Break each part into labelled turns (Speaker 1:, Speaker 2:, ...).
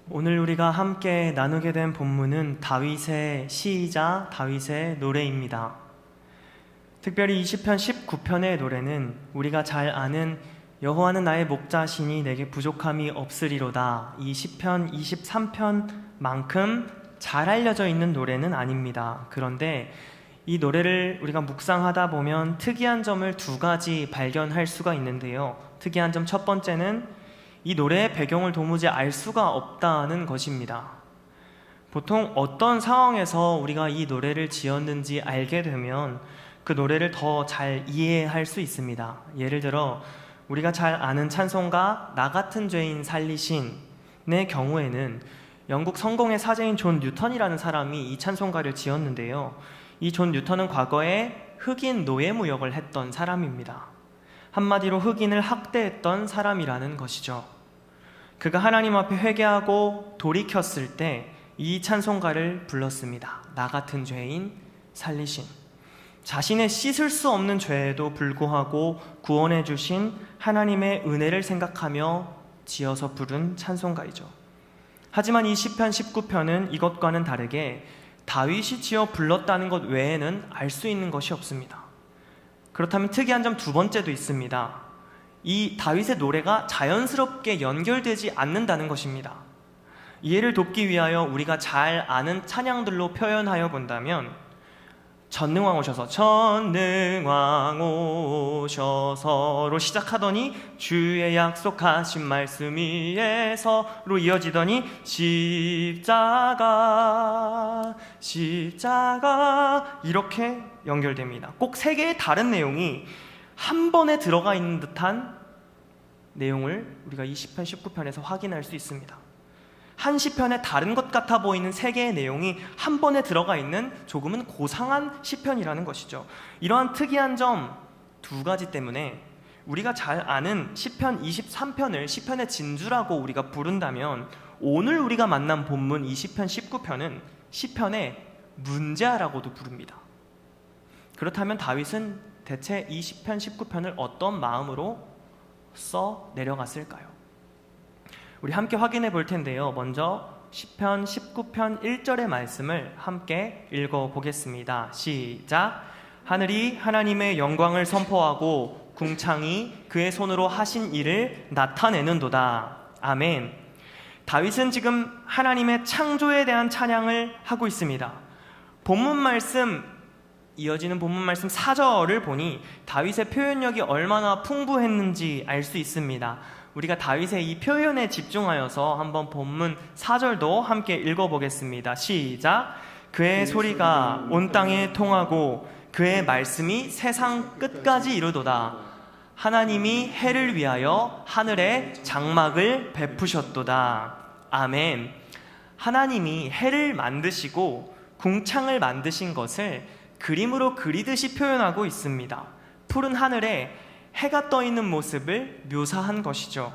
Speaker 1: 오늘 우리가 함께 나누게 된 본문은 다윗의 시이자 다윗의 노래입니다. 특별히 이 시편 19편의 노래는 우리가 잘 아는 여호와는 나의 목자시니 내게 부족함이 없으리로다, 이 시편 23편만큼 잘 알려져 있는 노래는 아닙니다. 그런데 이 노래를 우리가 묵상하다 보면 특이한 점을 두 가지 발견할 수가 있는데요. 특이한 점 첫 번째는 이 노래의 배경을 도무지 알 수가 없다는 것입니다. 보통 어떤 상황에서 우리가 이 노래를 지었는지 알게 되면 그 노래를 더 잘 이해할 수 있습니다. 예를 들어 우리가 잘 아는 찬송가 나 같은 죄인 살리신의 경우에는 영국 성공의 사제인 존 뉴턴이라는 사람이 이 찬송가를 지었는데요. 이 존 뉴턴은 과거에 흑인 노예무역을 했던 사람입니다. 한마디로 흑인을 학대했던 사람이라는 것이죠. 그가 하나님 앞에 회개하고 돌이켰을 때 이 찬송가를 불렀습니다. 나 같은 죄인 살리신. 자신의 씻을 수 없는 죄에도 불구하고 구원해 주신 하나님의 은혜를 생각하며 지어서 부른 찬송가이죠. 하지만 이 시편 19편은 이것과는 다르게 다윗이 지어 불렀다는 것 외에는 알 수 있는 것이 없습니다. 그렇다면 특이한 점 두 번째도 있습니다. 이 다윗의 노래가 자연스럽게 연결되지 않는다는 것입니다. 이해를 돕기 위하여 우리가 잘 아는 찬양들로 표현하여 본다면 전능왕 오셔서 전능왕 오셔서로 시작하더니 주의 약속하신 말씀 위에서로 이어지더니 십자가 이렇게 연결됩니다. 꼭 세 개의 다른 내용이 한 번에 들어가 있는 듯한 내용을 우리가 이 시편 19편에서 확인할 수 있습니다. 한 시편에 다른 것 같아 보이는 세 개의 내용이 한 번에 들어가 있는 조금은 고상한 시편이라는 것이죠. 이러한 특이한 점 두 가지 때문에 우리가 잘 아는 시편 23편을 시편의 진주라고 우리가 부른다면 오늘 우리가 만난 본문 이 시편 19편은 시편의 문제아라고도 부릅니다. 그렇다면 다윗은 대체 이 시편 19편을 어떤 마음으로 써 내려갔을까요? 우리 함께 확인해 볼 텐데요. 먼저 시편 19편 1절의 말씀을 함께 읽어보겠습니다. 시작. 하늘이 하나님의 영광을 선포하고 궁창이 그의 손으로 하신 일을 나타내는도다. 아멘. 다윗은 지금 하나님의 창조에 대한 찬양을 하고 있습니다. 본문 말씀, 이어지는 본문 말씀 4절을 보니 다윗의 표현력이 얼마나 풍부했는지 알 수 있습니다. 우리가 다윗의 이 표현에 집중하여서 한번 본문 4절도 함께 읽어보겠습니다. 시작. 그의 소리가 온 땅에 통하고 그의 말씀이 세상 끝까지 이르도다. 하나님이 해를 위하여 하늘에 장막을 베푸셨도다. 아멘. 하나님이 해를 만드시고 궁창을 만드신 것을 그림으로 그리듯이 표현하고 있습니다. 푸른 하늘에 해가 떠 있는 모습을 묘사한 것이죠.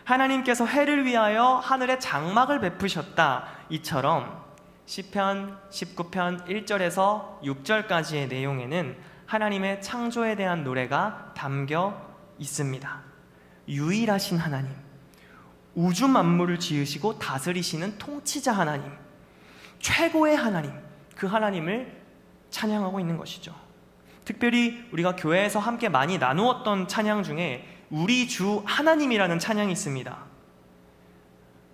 Speaker 1: 하나님께서 해를 위하여 하늘에 장막을 베푸셨다. 이처럼 시편 19편 1절에서 6절까지의 내용에는 하나님의 창조에 대한 노래가 담겨 있습니다. 유일하신 하나님, 우주 만물을 지으시고 다스리시는 통치자 하나님, 최고의 하나님, 그 하나님을 찬양하고 있는 것이죠. 특별히 우리가 교회에서 함께 많이 나누었던 찬양 중에 우리 주 하나님이라는 찬양이 있습니다.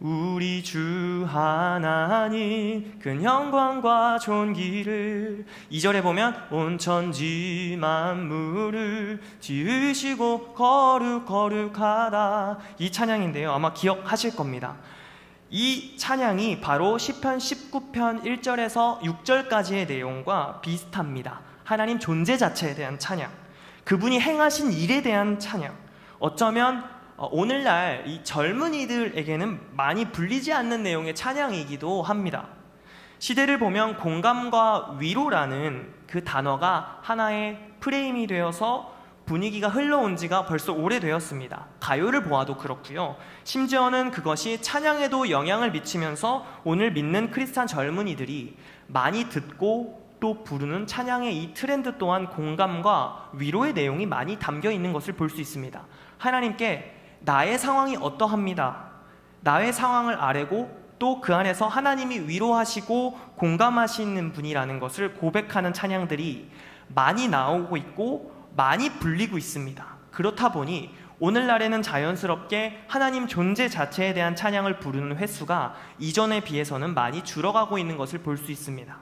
Speaker 1: 우리 주 하나님 그 영광과 존귀를, 2절에 보면 온 천지 만물을 지으시고 거룩하다, 이 찬양인데요. 아마 기억하실 겁니다. 이 찬양이 바로 시편 19편 1절에서 6절까지의 내용과 비슷합니다. 하나님 존재 자체에 대한 찬양, 그분이 행하신 일에 대한 찬양, 어쩌면 오늘날 이 젊은이들에게는 많이 불리지 않는 내용의 찬양이기도 합니다. 시대를 보면 공감과 위로라는 그 단어가 하나의 프레임이 되어서 분위기가 흘러온 지가 벌써 오래되었습니다. 가요를 보아도 그렇고요. 심지어는 그것이 찬양에도 영향을 미치면서 오늘 믿는 크리스찬 젊은이들이 많이 듣고 또 부르는 찬양의 이 트렌드 또한 공감과 위로의 내용이 많이 담겨 있는 것을 볼 수 있습니다. 하나님께 나의 상황이 어떠합니다. 나의 상황을 아뢰고 또 그 안에서 하나님이 위로하시고 공감하시는 분이라는 것을 고백하는 찬양들이 많이 나오고 있고 많이 불리고 있습니다. 그렇다 보니 오늘날에는 자연스럽게 하나님 존재 자체에 대한 찬양을 부르는 횟수가 이전에 비해서는 많이 줄어가고 있는 것을 볼 수 있습니다.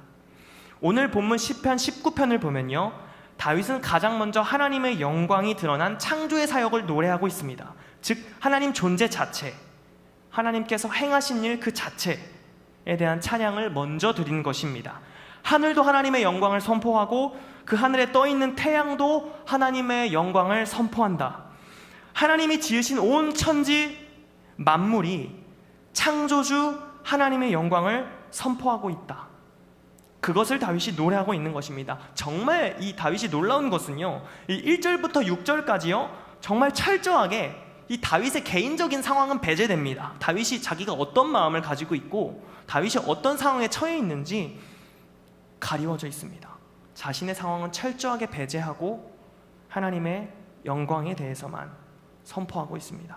Speaker 1: 오늘 본문 시편 19편을 보면요, 다윗은 가장 먼저 하나님의 영광이 드러난 창조의 사역을 노래하고 있습니다. 즉 하나님 존재 자체, 하나님께서 행하신 일 그 자체에 대한 찬양을 먼저 드린 것입니다. 하늘도 하나님의 영광을 선포하고 그 하늘에 떠있는 태양도 하나님의 영광을 선포한다. 하나님이 지으신 온 천지 만물이 창조주 하나님의 영광을 선포하고 있다. 그것을 다윗이 노래하고 있는 것입니다. 정말 이 다윗이 놀라운 것은요, 이 1절부터 6절까지요 정말 철저하게 이 다윗의 개인적인 상황은 배제됩니다. 다윗이 자기가 어떤 마음을 가지고 있고 다윗이 어떤 상황에 처해 있는지 가리워져 있습니다. 자신의 상황은 철저하게 배제하고 하나님의 영광에 대해서만 선포하고 있습니다.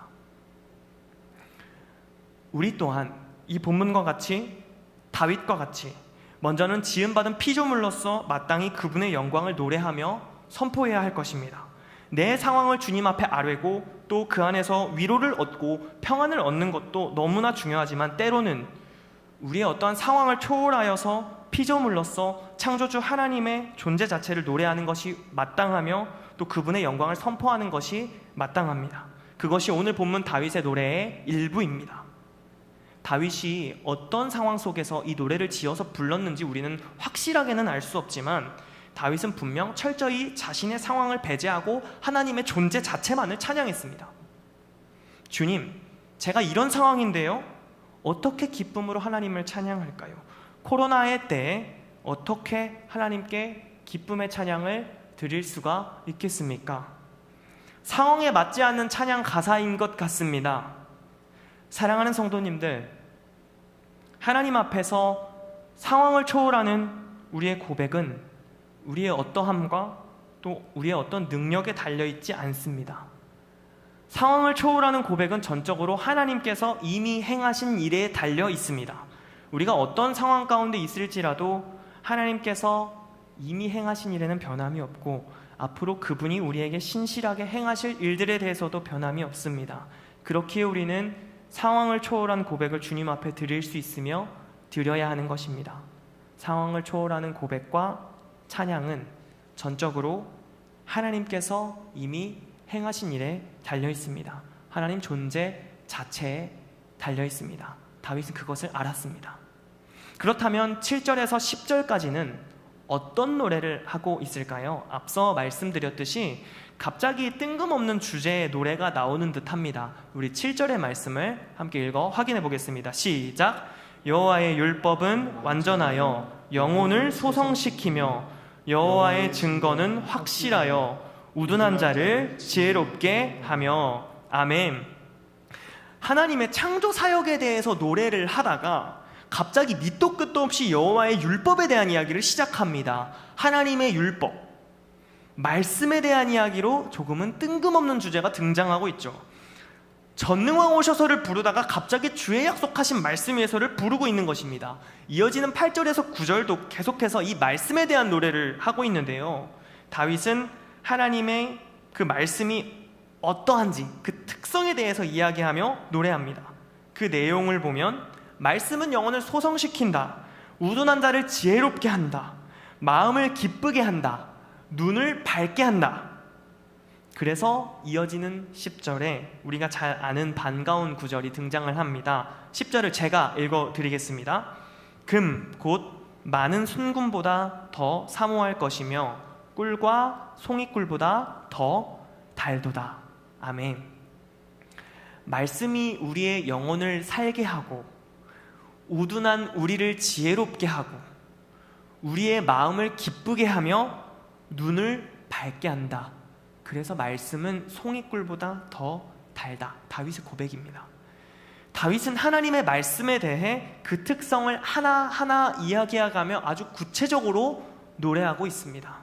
Speaker 1: 우리 또한 이 본문과 같이 다윗과 같이 먼저는 지음받은 피조물로서 마땅히 그분의 영광을 노래하며 선포해야 할 것입니다. 내 상황을 주님 앞에 아뢰고 또 그 안에서 위로를 얻고 평안을 얻는 것도 너무나 중요하지만 때로는 우리의 어떠한 상황을 초월하여서 피조물로서 창조주 하나님의 존재 자체를 노래하는 것이 마땅하며 또 그분의 영광을 선포하는 것이 마땅합니다. 그것이 오늘 본문 다윗의 노래의 일부입니다. 다윗이 어떤 상황 속에서 이 노래를 지어서 불렀는지 우리는 확실하게는 알 수 없지만 다윗은 분명 철저히 자신의 상황을 배제하고 하나님의 존재 자체만을 찬양했습니다. 주님, 제가 이런 상황인데요, 어떻게 기쁨으로 하나님을 찬양할까요? 코로나의 때에 어떻게 하나님께 기쁨의 찬양을 드릴 수가 있겠습니까? 상황에 맞지 않는 찬양 가사인 것 같습니다. 사랑하는 성도님들, 하나님 앞에서 상황을 초월하는 우리의 고백은 우리의 어떠함과 또 우리의 어떤 능력에 달려있지 않습니다. 상황을 초월하는 고백은 전적으로 하나님께서 이미 행하신 일에 달려 있습니다. 우리가 어떤 상황 가운데 있을지라도 하나님께서 이미 행하신 일에는 변함이 없고 앞으로 그분이 우리에게 신실하게 행하실 일들에 대해서도 변함이 없습니다. 그렇기에 우리는 상황을 초월한 고백을 주님 앞에 드릴 수 있으며 드려야 하는 것입니다. 상황을 초월하는 고백과 찬양은 전적으로 하나님께서 이미 행하신 일에 달려 있습니다. 하나님 존재 자체에 달려 있습니다. 다윗은 그것을 알았습니다. 그렇다면 7절에서 10절까지는 어떤 노래를 하고 있을까요? 앞서 말씀드렸듯이 갑자기 뜬금없는 주제의 노래가 나오는 듯합니다. 우리 7절의 말씀을 함께 읽어 확인해 보겠습니다. 시작! 여호와의 율법은 완전하여 영혼을 소성시키며 여호와의 증거는 확실하여 우둔한 자를 지혜롭게 하며. 아멘. 하나님의 창조 사역에 대해서 노래를 하다가 갑자기 밑도 끝도 없이 여호와의 율법에 대한 이야기를 시작합니다. 하나님의 율법, 말씀에 대한 이야기로 조금은 뜬금없는 주제가 등장하고 있죠. 전능왕 오셔서를 부르다가 갑자기 주의 약속하신 말씀 위에서를 부르고 있는 것입니다. 이어지는 8절에서 9절도 계속해서 이 말씀에 대한 노래를 하고 있는데요, 다윗은 하나님의 그 말씀이 어떠한지 그 특성에 대해서 이야기하며 노래합니다. 그 내용을 보면 말씀은 영혼을 소성시킨다, 우둔한 자를 지혜롭게 한다, 마음을 기쁘게 한다, 눈을 밝게 한다. 그래서 이어지는 10절에 우리가 잘 아는 반가운 구절이 등장을 합니다. 10절을 제가 읽어드리겠습니다. 금, 곧 많은 순금보다 더 사모할 것이며 꿀과 송이꿀보다 더 달도다. 아멘. 말씀이 우리의 영혼을 살게 하고 우둔한 우리를 지혜롭게 하고 우리의 마음을 기쁘게 하며 눈을 밝게 한다. 그래서 말씀은 송이꿀보다 더 달다. 다윗의 고백입니다. 다윗은 하나님의 말씀에 대해 그 특성을 하나하나 이야기해가며 아주 구체적으로 노래하고 있습니다.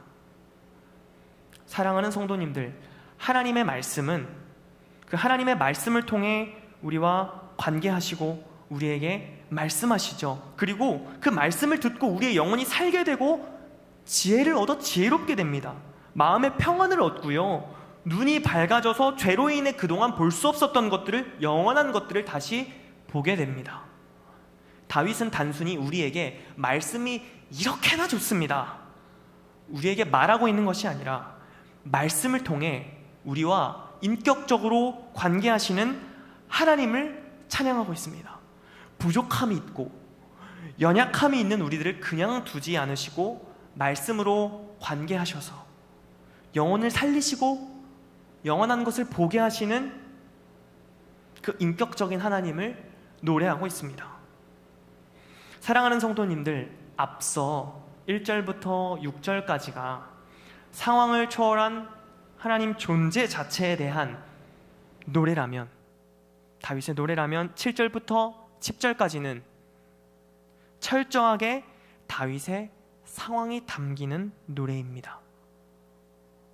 Speaker 1: 사랑하는 성도님들, 하나님의 말씀은 그 하나님의 말씀을 통해 우리와 관계하시고 우리에게 말씀하시죠. 그리고 그 말씀을 듣고 우리의 영혼이 살게 되고 지혜를 얻어 지혜롭게 됩니다. 마음의 평안을 얻고요, 눈이 밝아져서 죄로 인해 그동안 볼 수 없었던 것들을, 영원한 것들을 다시 보게 됩니다. 다윗은 단순히 우리에게 말씀이 이렇게나 좋습니다, 우리에게 말하고 있는 것이 아니라 말씀을 통해 우리와 인격적으로 관계하시는 하나님을 찬양하고 있습니다. 부족함이 있고 연약함이 있는 우리들을 그냥 두지 않으시고 말씀으로 관계하셔서 영혼을 살리시고 영원한 것을 보게 하시는 그 인격적인 하나님을 노래하고 있습니다. 사랑하는 성도님들, 앞서 1절부터 6절까지가 상황을 초월한 하나님 존재 자체에 대한 노래라면, 다윗의 노래라면 7절부터 10절까지는 철저하게 다윗의 상황이 담기는 노래입니다.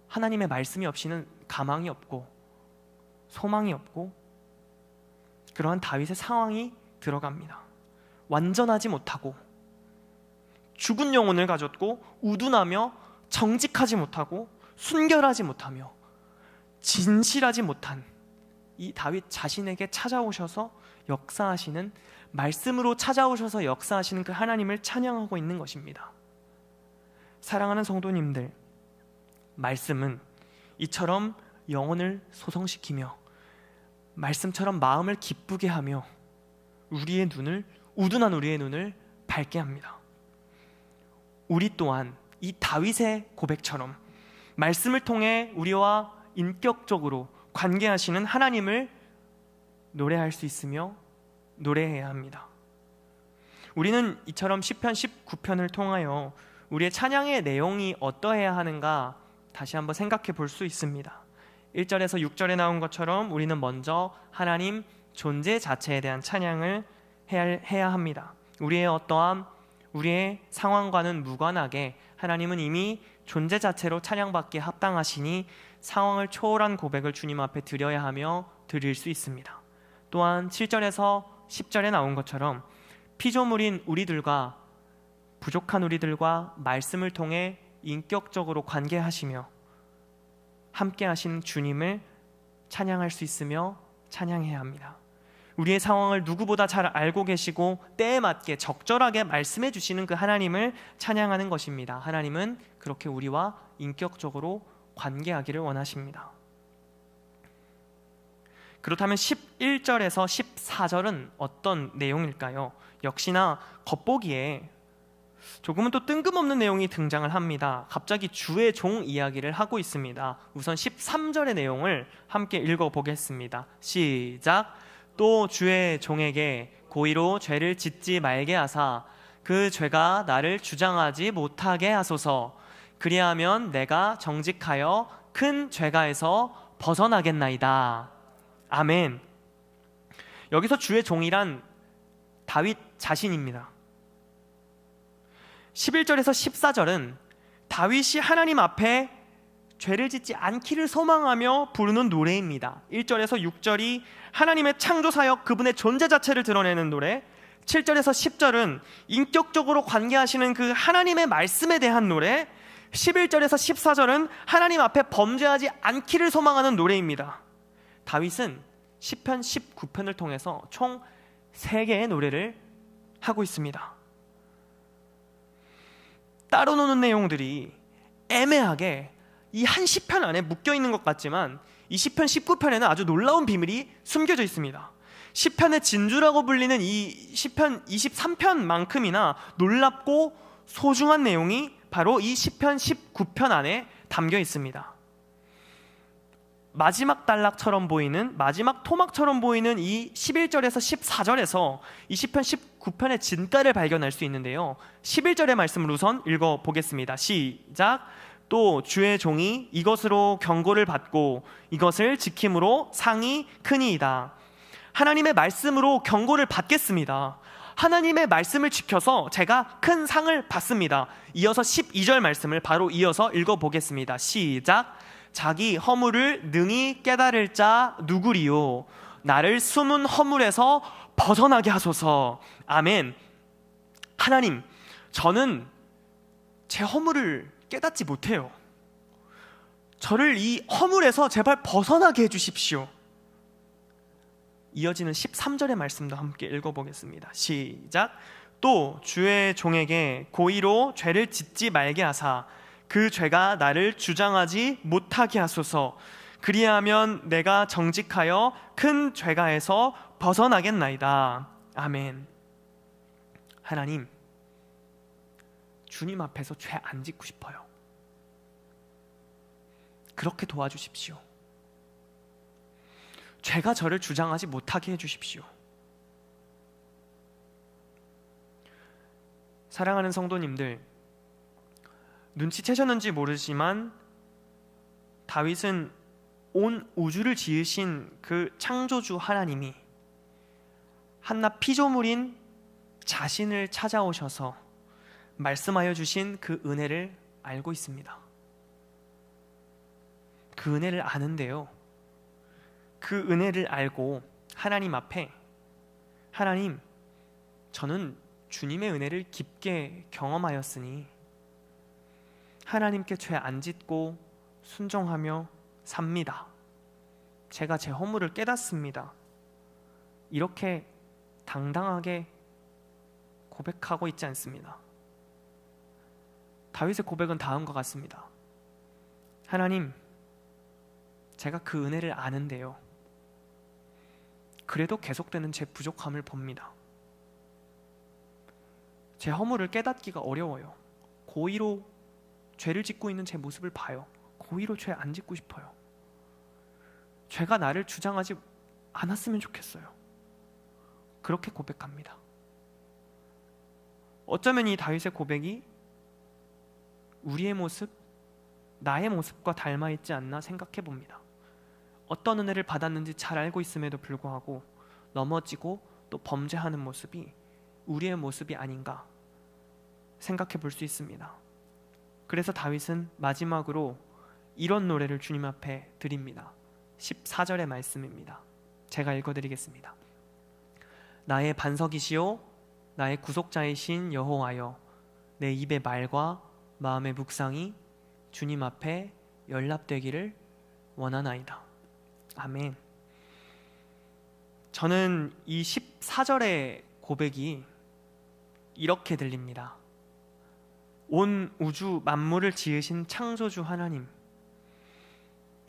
Speaker 1: 하나님의 말씀이 없이는 가망이 없고 소망이 없고 그러한 다윗의 상황이 들어갑니다. 완전하지 못하고 죽은 영혼을 가졌고 우둔하며 정직하지 못하고 순결하지 못하며 진실하지 못한 이 다윗 자신에게 찾아오셔서 역사하시는, 말씀으로 찾아오셔서 역사하시는 그 하나님을 찬양하고 있는 것입니다. 사랑하는 성도님들, 말씀은 이처럼 영혼을 소성시키며 말씀처럼 마음을 기쁘게 하며 우둔한 우리의 눈을 밝게 합니다. 우리 또한 이 다윗의 고백처럼 말씀을 통해 우리와 인격적으로 관계하시는 하나님을 노래할 수 있으며 노래해야 합니다. 우리는 이처럼 시편 19편을 통하여 우리의 찬양의 내용이 어떠해야 하는가 다시 한번 생각해 볼 수 있습니다. 1절에서 6절에 나온 것처럼 우리는 먼저 하나님 존재 자체에 대한 찬양을 해야 합니다. 우리의 어떠함, 우리의 상황과는 무관하게 하나님은 이미 존재 자체로 찬양받기에 합당하시니 상황을 초월한 고백을 주님 앞에 드려야 하며 드릴 수 있습니다. 또한 7절에서 10절에 나온 것처럼 피조물인 우리들과 부족한 우리들과 말씀을 통해 인격적으로 관계하시며 함께 하시는 주님을 찬양할 수 있으며 찬양해야 합니다. 우리의 상황을 누구보다 잘 알고 계시고 때에 맞게 적절하게 말씀해 주시는 그 하나님을 찬양하는 것입니다. 하나님은 그렇게 우리와 인격적으로 관계하기를 원하십니다. 그렇다면 11절에서 14절은 어떤 내용일까요? 역시나 겉보기에 조금은 또 뜬금없는 내용이 등장을 합니다. 갑자기 주의 종 이야기를 하고 있습니다. 우선 13절의 내용을 함께 읽어보겠습니다. 시작. 또 주의 종에게 고의로 죄를 짓지 말게 하사 그 죄가 나를 주장하지 못하게 하소서. 그리하면 내가 정직하여 큰 죄가에서 벗어나겠나이다. 아멘. 여기서 주의 종이란 다윗 자신입니다. 11절에서 14절은 다윗이 하나님 앞에 죄를 짓지 않기를 소망하며 부르는 노래입니다. 1절에서 6절이 하나님의 창조사역, 그분의 존재 자체를 드러내는 노래, 7절에서 10절은 인격적으로 관계하시는 그 하나님의 말씀에 대한 노래, 11절에서 14절은 하나님 앞에 범죄하지 않기를 소망하는 노래입니다. 다윗은 시편 19편을 통해서 총 3개의 노래를 하고 있습니다. 따로 노는 내용들이 애매하게 이 한 시편 안에 묶여있는 것 같지만 이 시편 19편에는 아주 놀라운 비밀이 숨겨져 있습니다. 시편의 진주라고 불리는 이 시편 23편만큼이나 놀랍고 소중한 내용이 바로 이 시편 19편 안에 담겨 있습니다. 마지막 단락처럼 보이는, 마지막 토막처럼 보이는 이 11절에서 14절에서 이 시편 19편의 진가를 발견할 수 있는데요. 11절의 말씀을 우선 읽어보겠습니다. 시작. 또 주의 종이 이것으로 경고를 받고 이것을 지킴으로 상이 크니이다. 하나님의 말씀으로 경고를 받겠습니다. 하나님의 말씀을 지켜서 제가 큰 상을 받습니다. 이어서 12절 말씀을 바로 이어서 읽어보겠습니다. 시작. 자기 허물을 능히 깨달을 자 누구리요? 나를 숨은 허물에서 벗어나게 하소서. 아멘. 하나님, 저는 제 허물을 깨닫지 못해요. 저를 이 허물에서 제발 벗어나게 해주십시오. 이어지는 13절의 말씀도 함께 읽어보겠습니다. 시작. 또 주의 종에게 고의로 죄를 짓지 말게 하사 그 죄가 나를 주장하지 못하게 하소서. 그리하면 내가 정직하여 큰 죄가에서 벗어나겠나이다. 아멘. 하나님, 주님 앞에서 죄 안 짓고 싶어요. 그렇게 도와주십시오. 죄가 저를 주장하지 못하게 해주십시오. 사랑하는 성도님들, 눈치채셨는지 모르지만 다윗은 온 우주를 지으신 그 창조주 하나님이 한낱 피조물인 자신을 찾아오셔서 말씀하여 주신 그 은혜를 알고 있습니다. 그 은혜를 아는데요, 그 은혜를 알고 하나님 앞에, 하나님, 저는 주님의 은혜를 깊게 경험하였으니 하나님께 죄 안 짓고 순종하며 삽니다. 제가 제 허물을 깨닫습니다. 이렇게 당당하게 고백하고 있지 않습니다. 다윗의 고백은 다음과 같습니다. 하나님, 제가 그 은혜를 아는데요, 그래도 계속되는 제 부족함을 봅니다. 제 허물을 깨닫기가 어려워요. 고의로 죄를 짓고 있는 제 모습을 봐요. 고의로 죄 안 짓고 싶어요. 죄가 나를 주장하지 않았으면 좋겠어요. 그렇게 고백합니다. 어쩌면 이 다윗의 고백이 우리의 모습, 나의 모습과 닮아 있지 않나 생각해 봅니다. 어떤 은혜를 받았는지 잘 알고 있음에도 불구하고 넘어지고 또 범죄하는 모습이 우리의 모습이 아닌가 생각해 볼 수 있습니다. 그래서 다윗은 마지막으로 이런 노래를 주님 앞에 드립니다. 14절의 말씀입니다. 제가 읽어드리겠습니다. 나의 반석이시오 나의 구속자이신 여호와여, 내 입의 말과 마음의 묵상이 주님 앞에 연락되기를 원하나이다. 아멘. 저는 이 14절의 고백이 이렇게 들립니다. 온 우주 만물을 지으신 창조주 하나님,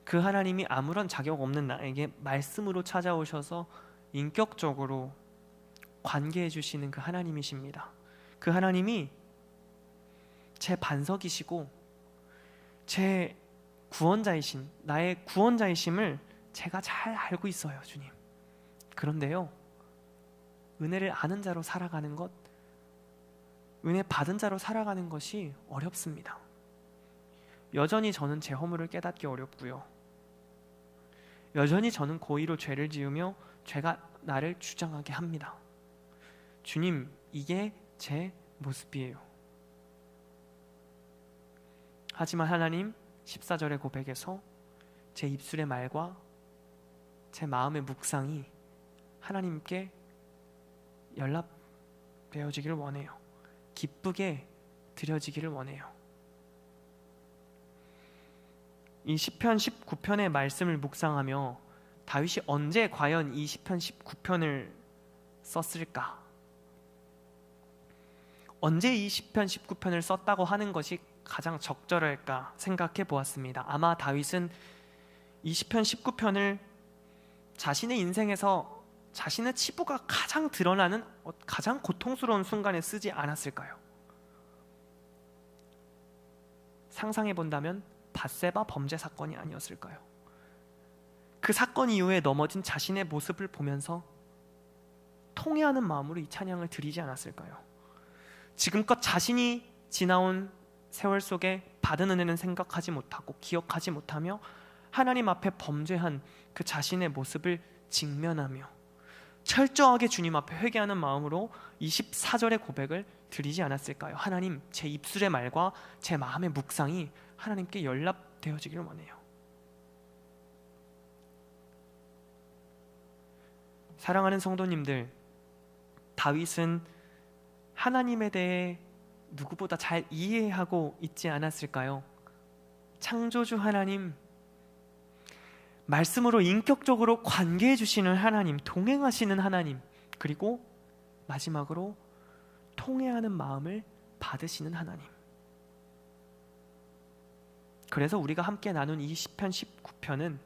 Speaker 1: 그 하나님이 아무런 자격 없는 나에게 말씀으로 찾아오셔서 인격적으로 관계해 주시는 그 하나님이십니다. 그 하나님이 제 반석이시고 제 구원자이신, 나의 구원자이심을 제가 잘 알고 있어요, 주님. 그런데요, 은혜를 아는 자로 살아가는 것, 은혜 받은 자로 살아가는 것이 어렵습니다. 여전히 저는 제 허물을 깨닫기 어렵고요, 여전히 저는 고의로 죄를 지으며 죄가 나를 주장하게 합니다. 주님, 이게 제 모습이에요. 하지만 하나님, 14절의 고백에서 제 입술의 말과 제 마음의 묵상이 하나님께 연락되어지기를 원해요. 기쁘게 드려지기를 원해요. 이 시편 19편의 말씀을 묵상하며 다윗이 언제 과연 이 시편 19편을 썼을까? 언제 이 시편 19편을 썼다고 하는 것이 가장 적절할까 생각해 보았습니다. 아마 다윗은 이 시편 19편을 자신의 인생에서 자신의 치부가 가장 드러나는 가장 고통스러운 순간에 쓰지 않았을까요? 상상해 본다면 밧세바 범죄 사건이 아니었을까요? 그 사건 이후에 넘어진 자신의 모습을 보면서 통회하는 마음으로 이 찬양을 드리지 않았을까요? 지금껏 자신이 지나온 세월 속에 받은 은혜는 생각하지 못하고 기억하지 못하며 하나님 앞에 범죄한 그 자신의 모습을 직면하며 철저하게 주님 앞에 회개하는 마음으로 24절의 고백을 드리지 않았을까요? 하나님, 제 입술의 말과 제 마음의 묵상이 하나님께 연락되어지기를 원해요. 사랑하는 성도님들, 다윗은 하나님에 대해 누구보다 잘 이해하고 있지 않았을까요? 창조주 하나님, 말씀으로 인격적으로 관계해 주시는 하나님, 동행하시는 하나님, 그리고 마지막으로 통회하는 마음을 받으시는 하나님. 그래서 우리가 함께 나눈 이 시편 19편은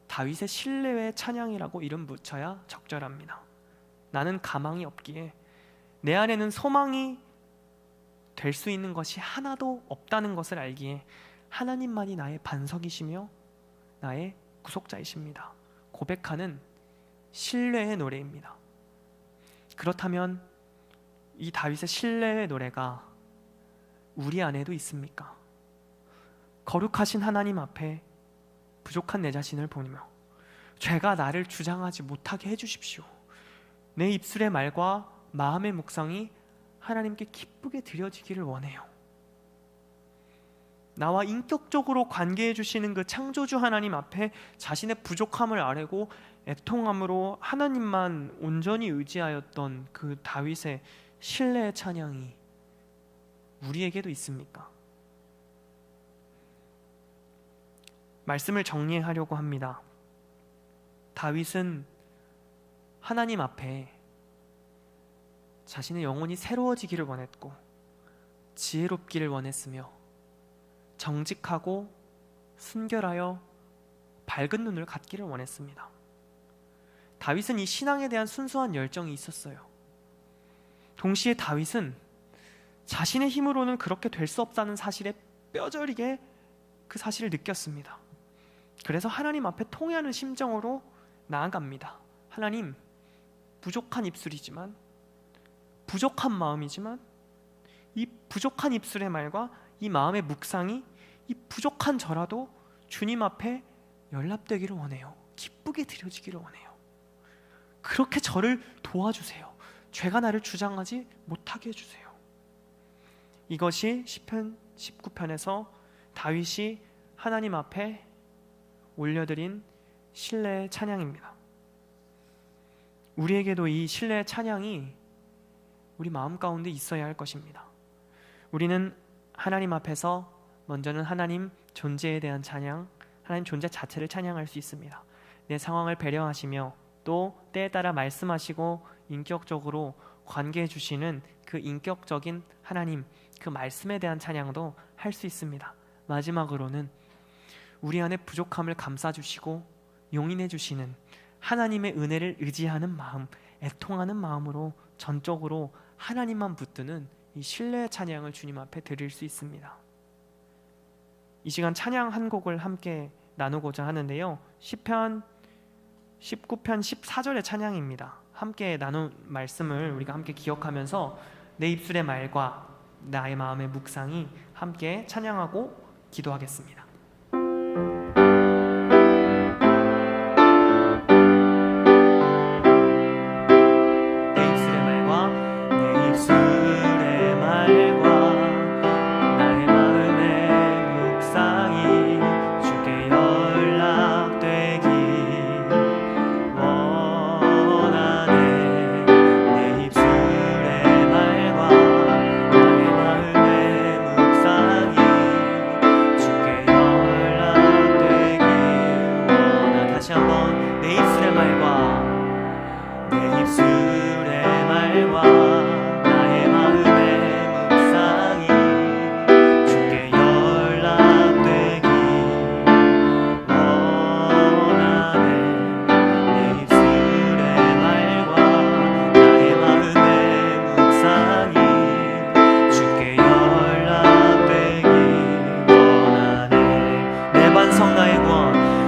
Speaker 1: 다윗의 신뢰의 찬양이라고 이름 붙여야 적절합니다. 나는 가망이 없기에 내 안에는 소망이 될 수 있는 것이 하나도 없다는 것을 알기에 하나님만이 나의 반석이시며 나의 구속자이십니다. 고백하는 신뢰의 노래입니다. 그렇다면 이 다윗의 신뢰의 노래가 우리 안에도 있습니까? 거룩하신 하나님 앞에 부족한 내 자신을 보며 죄가 나를 주장하지 못하게 해주십시오. 내 입술의 말과 마음의 묵상이 하나님께 기쁘게 드려지기를 원해요. 나와 인격적으로 관계해 주시는 그 창조주 하나님 앞에 자신의 부족함을 아뢰고 애통함으로 하나님만 온전히 의지하였던 그 다윗의 신뢰의 찬양이 우리에게도 있습니까? 말씀을 정리하려고 합니다. 다윗은 하나님 앞에 자신의 영혼이 새로워지기를 원했고 지혜롭기를 원했으며 정직하고 순결하여 밝은 눈을 갖기를 원했습니다. 다윗은 이 신앙에 대한 순수한 열정이 있었어요. 동시에 다윗은 자신의 힘으로는 그렇게 될 수 없다는 사실에 뼈저리게 그 사실을 느꼈습니다. 그래서 하나님 앞에 통회하는 심정으로 나아갑니다. 하나님, 부족한 입술이지만, 부족한 마음이지만, 이 부족한 입술의 말과 이 마음의 묵상이 이 부족한 저라도 주님 앞에 연락되기를 원해요. 기쁘게 드려지기를 원해요. 그렇게 저를 도와주세요. 죄가 나를 주장하지 못하게 해주세요. 이것이 시편 19편에서 다윗이 하나님 앞에 올려드린 신뢰의 찬양입니다. 우리에게도 이 신뢰의 찬양이 우리 마음 가운데 있어야 할 것입니다. 우리는 하나님 앞에서 먼저는 하나님 존재에 대한 찬양, 하나님 존재 자체를 찬양할 수 있습니다. 내 상황을 배려하시며 또 때에 따라 말씀하시고 인격적으로 관계해 주시는 그 인격적인 하나님, 그 말씀에 대한 찬양도 할 수 있습니다. 마지막으로는 우리 안에 부족함을 감싸주시고 용인해 주시는 하나님의 은혜를 의지하는 마음, 애통하는 마음으로 전적으로 하나님만 붙드는 이 신뢰의 찬양을 주님 앞에 드릴 수 있습니다. 이 시간 찬양 한 곡을 함께 나누고자 하는데요, 시편 19편 14절의 찬양입니다. 함께 나눈 말씀을 우리가 함께 기억하면서 내 입술의 말과 나의 마음의 묵상이 함께 찬양하고 기도하겠습니다.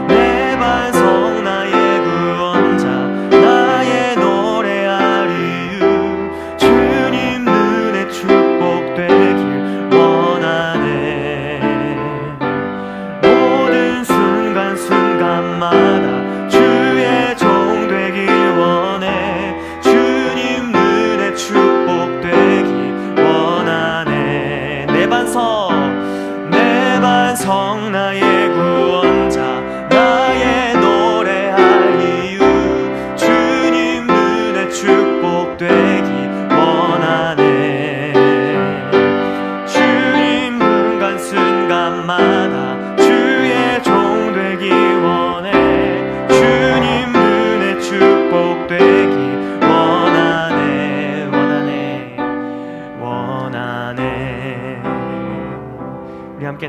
Speaker 2: 내 반석 나의 구원자 나의 노래하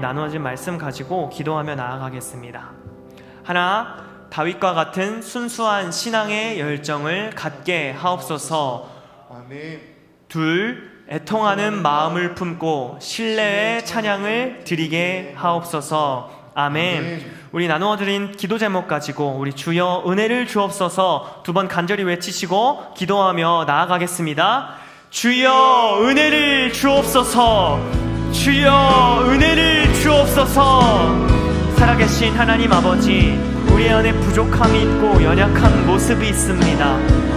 Speaker 1: 나누어진 말씀 가지고 기도하며 나아가겠습니다. 하나, 다윗과 같은 순수한 신앙의 열정을 갖게 하옵소서.
Speaker 2: 아멘.
Speaker 1: 둘, 애통하는 마음을 품고 신뢰의 찬양을 드리게 하옵소서. 아멘. 우리 나누어드린 기도 제목 가지고 우리 주여 은혜를 주옵소서 두 번 간절히 외치시고 기도하며 나아가겠습니다. 주여 은혜를 주옵소서. 주여 은혜를 주옵소서. 살아계신 하나님 아버지, 우리 안에 부족함이 있고 연약한 모습이 있습니다.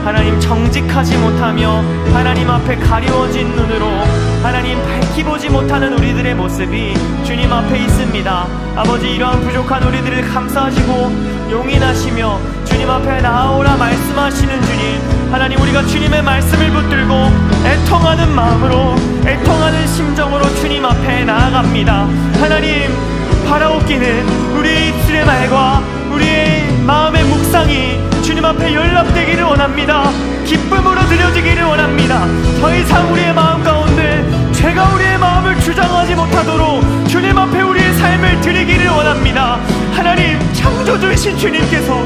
Speaker 1: 하나님, 정직하지 못하며 하나님 앞에 가리워진 눈으로 하나님 밝히 보지 못하는 우리들의 모습이 주님 앞에 있습니다. 아버지, 이러한 부족한 우리들을 감싸시고 용인하시며 주님 앞에 나아오라 말씀하시는 주님, 하나님, 우리가 주님의 말씀을 붙들고 애통하는 마음으로, 애통하는 심정으로 주님 앞에 나아갑니다. 하나님, 바라옵기는 우리의 입술의 말과 우리의 마음의 묵상이 주님 앞에 연락되기를 원합니다. 기쁨으로 드려지기를 원합니다. 더 이상 우리의 마음 가운데 죄가 우리의 마음을 주장하지 못하도록 주님 앞에 우리의 삶을 드리기를 원합니다. 하나님, 창조주이신 주님께서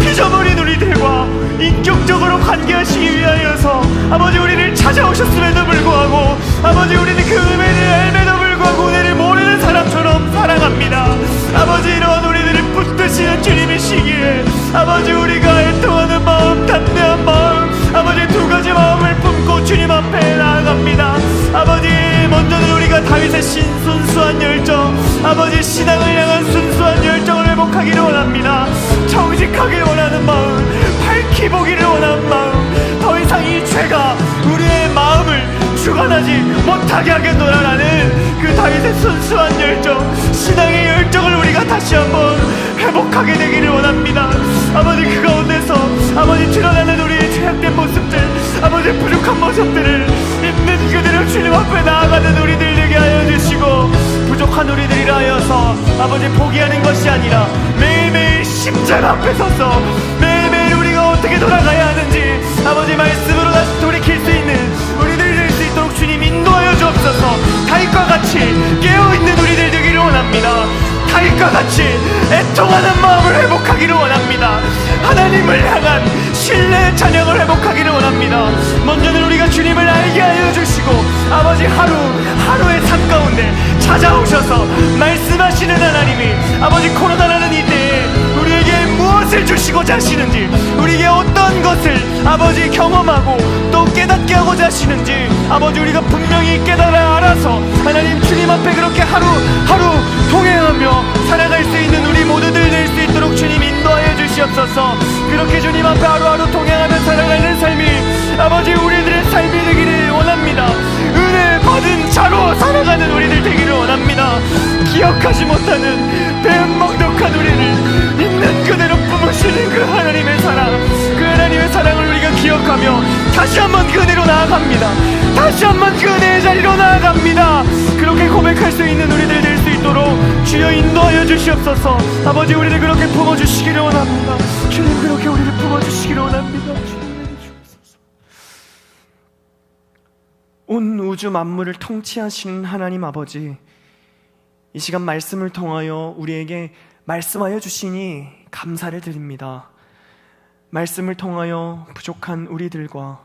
Speaker 1: 피조물인 우리들과 인격적으로 관계하시기 위하여서 아버지, 우리를 찾아오셨음에도 불구하고 아버지, 우리는 그 은혜를 알면도 불구하고 은혜를 모르는 사람처럼 살아갑니다. 아버지, 이러한 우리들을 붙드시는 주님이시기에 아버지, 우리가 애통하는 마음, 담대한 마음, 아버지, 두 가지 마음을 품고 주님 앞에 나아갑니다. 아버지, 먼저는 우리가 다윗의 순수한 열정, 아버지, 신앙을 향한 순수한 열정을 회복하기를 원합니다. 정직하길 원하는 마음, 밝히 보기를 원하는 마음, 더 이상 이 죄가 우리의 마음을 주관하지 못하게 하겠노라라는 그 다윗의 순수한 열정, 신앙의 열정을 우리가 다시 한번 회복하게 되기를 원합니다. 아버지, 그 가운데서 아버지, 드러나는 우리의 죄악된 모습들, 아버지, 부족한 모습들을 있는 그대로 주님 앞에 나아가는 우리들 되게 하여 주시고, 부족한 우리들이라 하여서 아버지 포기하는 것이 아니라 매일매일 십자가 앞에 서서 매일매일 우리가 어떻게 돌아가야 하는지 아버지 말씀으로 다시 돌이킬 수 있는 우리들 될 수 있도록 주님 인도하여 주옵소서. 다윗과 같이 깨어있는 우리들 되기를 원합니다. 다윗과 같이 애통하는 마음을 회복하기를 원합니다. 하나님을 향한 신뢰의 찬양을 회복하기를 원합니다. 먼저는 우리가 주님을 알게 하여 주시고 아버지, 하루의 삶 가운데 찾아오셔서 말씀하시는 하나님이 아버지, 코로나라는 이때에 우리에게 무엇을 주시고자 하시는지, 우리에게 어떤 것을 아버지 경험하고 또 깨닫게 하고자 하시는지 아버지, 우리가 분명히 깨달아 알아서 하나님 주님 앞에 그렇게 하루하루 동행하며 살아갈 수 있는 우리 모두들 될 수 있도록 주님 인도하여 주시옵소서. 그렇게 주님 앞에 하루하루 동행하며 살아가는 삶이 아버지, 우리들의 삶이 되기를 원합니다. 은혜 받은 자로 살아가는 우리들 되기를 원합니다. 기억하지 못하는 배은망덕한 우리를 있는 그대로 품으시는 그 하나님의 사랑, 그 하나님의 사랑을 우리가 기억하며 다시 한번 그 은혜로 나아갑니다. 다시 한번 그 은혜의 자리로 나아갑니다. 그렇게 고백할 수 있는 우리들 될 수 있도록 주여 인도하여 주시옵소서. 아버지, 우리를 그렇게 품어주시기를 원합니다. 주님, 그렇게 우리를 품어주시기를 원합니다. 주님, 주옵소서. 온 우주 만물을 통치하시는 하나님 아버지, 이 시간 말씀을 통하여 우리에게 말씀하여 주시니 감사를 드립니다. 말씀을 통하여 부족한 우리들과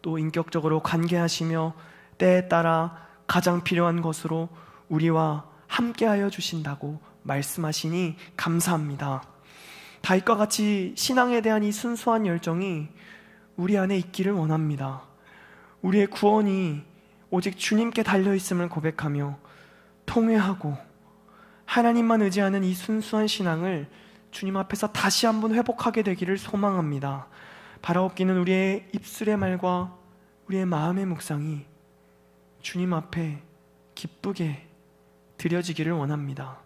Speaker 1: 또 인격적으로 관계하시며 때에 따라 가장 필요한 것으로 우리와 함께하여 주신다고 말씀하시니 감사합니다. 다윗과 같이 신앙에 대한 이 순수한 열정이 우리 안에 있기를 원합니다. 우리의 구원이 오직 주님께 달려있음을 고백하며 통회하고 하나님만 의지하는 이 순수한 신앙을 주님 앞에서 다시 한번 회복하게 되기를 소망합니다. 바라옵기는 우리의 입술의 말과 우리의 마음의 묵상이 주님 앞에 기쁘게 드려지기를 원합니다.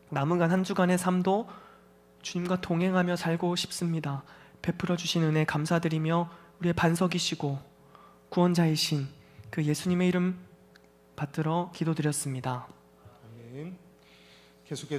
Speaker 1: 남은 한 주간의 삶도 주님과 동행하며 살고 싶습니다. 베풀어 주신 은혜 감사드리며 우리의 반석이시고 구원자이신 그 예수님의 이름 받들어 기도드렸습니다.
Speaker 2: 아멘. 계속해서